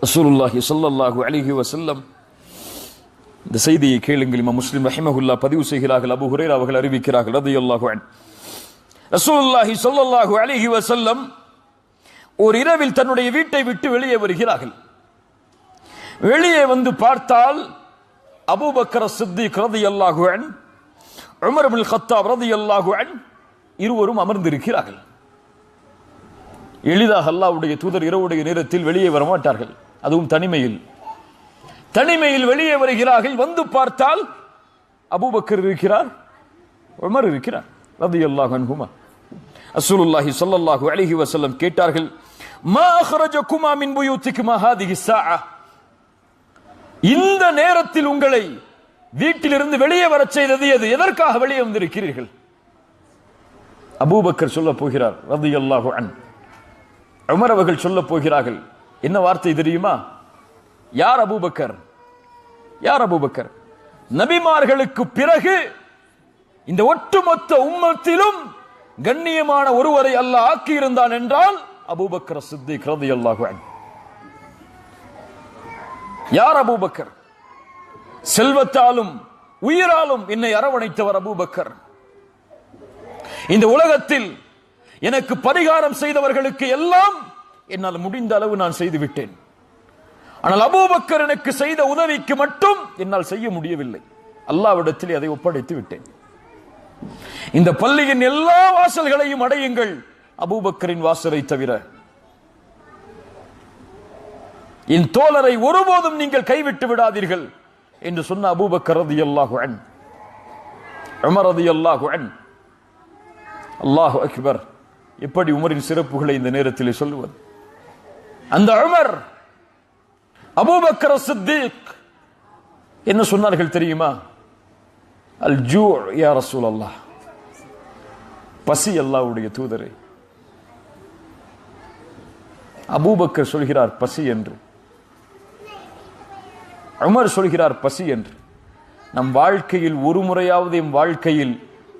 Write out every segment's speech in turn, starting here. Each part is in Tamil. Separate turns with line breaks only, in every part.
ரசூலுல்லாஹி ஸல்லல்லாஹு அலைஹி வஸல்லம் இந்த செய்தியை கேளுங்கள். இமாம் முஸ்லிம் ரஹிமஹுல்லாஹ் பதிவு செய்கிறார்கள். அபூ ஹுரைரா அவர்கள் அறிவிக்கிறார்கள் ரலியல்லாஹு அன்ஹு, ரசூலுல்லாஹி ஸல்லல்லாஹு அலைஹி வஸல்லம் ஒரு இரவில் தன்னுடைய வீட்டை விட்டு வெளியே வருகிறார்கள். வெளியே வந்து பார்த்தால் அபூபக்கர் சித்திக் ரலியல்லாஹு அன்ஹு, உமர் இப்னு கத்தாப் ரலியல்லாஹு அன்ஹு இருவரும் அமர்ந்திருக்கிறார்கள். எளிதாக அல்லாஹ்வுடைய தூதர் இரவுடைய நேரத்தில் வெளியே வரமாட்டார்கள், அதுவும் தனிமையில் வெளியே வருகிறார்கள். வந்து பார்த்தால் அபூபக்கர் இருக்கிறார், உமர் இருக்கிறார் ரலியல்லாஹு அன்ஹுமா. ரசூலுல்லாஹி ஸல்லல்லாஹு அலைஹி வஸல்லம் கேட்டார்கள், மா அக்ரஜகுமா மின் புயூத்திகுமா ஹாதிஹி ஸாஅ, இந்த நேரத்தில் உங்களை வீட்டிலிருந்து வெளியே வரச் செய்தது எது? எதற்காக வெளியே வந்திருக்கிறீர்கள்? அபூபக்கர் சொல்ல போகிறார் ரலியல்லாஹு அன்ஹு. உமர் அவர்கள் சொல்ல போகிறார்கள். என்ன வார்த்தை தெரியுமா? யார் அபூபக்கர்? யார் அபூபக்கர்? நபிமார்களுக்கு பிறகு இந்த ஒட்டுமொத்த உம்மத்திலும் கண்ணியமான ஒருவரை அல்லாஹ் ஆக்கி இருந்தான் என்றால் அபூபக்கர் சித்திக் ரலியல்லாஹு அன்ஹு. யார் அபூபக்கர்? செல்வத்தாலும் உயிராலும் என்னை அரவணைத்தவர் அபூபக்கர். இந்த உலகத்தில் எனக்கு பரிகாரம் செய்தவர்களுக்கு எல்லாம் என்னால் முடிந்த அளவு நான் செய்து விட்டேன். ஆனால் அபூபக்கர் எனக்கு செய்த உதவிக்கு மட்டும் என்னால் செய்ய முடியவில்லை. அல்லாஹ்விடத்தில் அதை ஒப்படைத்து விட்டேன். இந்த பள்ளியின் எல்லா வாசல்களையும் அடையுங்கள், அபூபக்கரின் வாசலை தவிர என் தோழரை ஒருபோதும் நீங்கள் கைவிட்டு விடாதீர்கள் என்று சொன்ன அபூபக்கர் ரலியல்லாஹு அன்ஹு, உமர் ரலியல்லாஹு அன்ஹு. அல்லாஹு அக்பர். எப்படி உமரின் சிறப்புகளை இந்த நேரத்தில் சொல்லுவது? அந்த உமர் அபூபக்கர் சித்திக் என்ன சொன்னார்கள் தெரியுமா? அல் ஜூ யா ரசூலல்லாஹ், பசி அல்லாஹ்வுடைய தூதரே. அபூபக்கர் சொல்கிறார் பசி என்று, உமர் சொல்கிறார் பசி என்று. நம் வாழ்க்கையில் ஒரு முறையாவது எம் வாழ்க்கையில்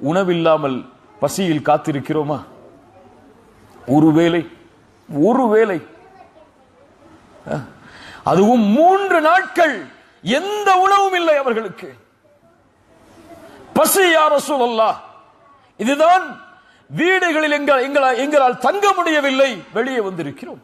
உணவில்லாமல் பசியில் காத்திருக்கிறோமா? ஒருவேளை, அதுவும் 3 நாட்கள் எந்த உணவும் இல்லை அவர்களுக்கு. பசி யா ரசூலல்லாஹ். இதுதான் வீடுகளில் எங்களால் தங்க முடியவில்லை, வெளியே வந்திருக்கிறோம்.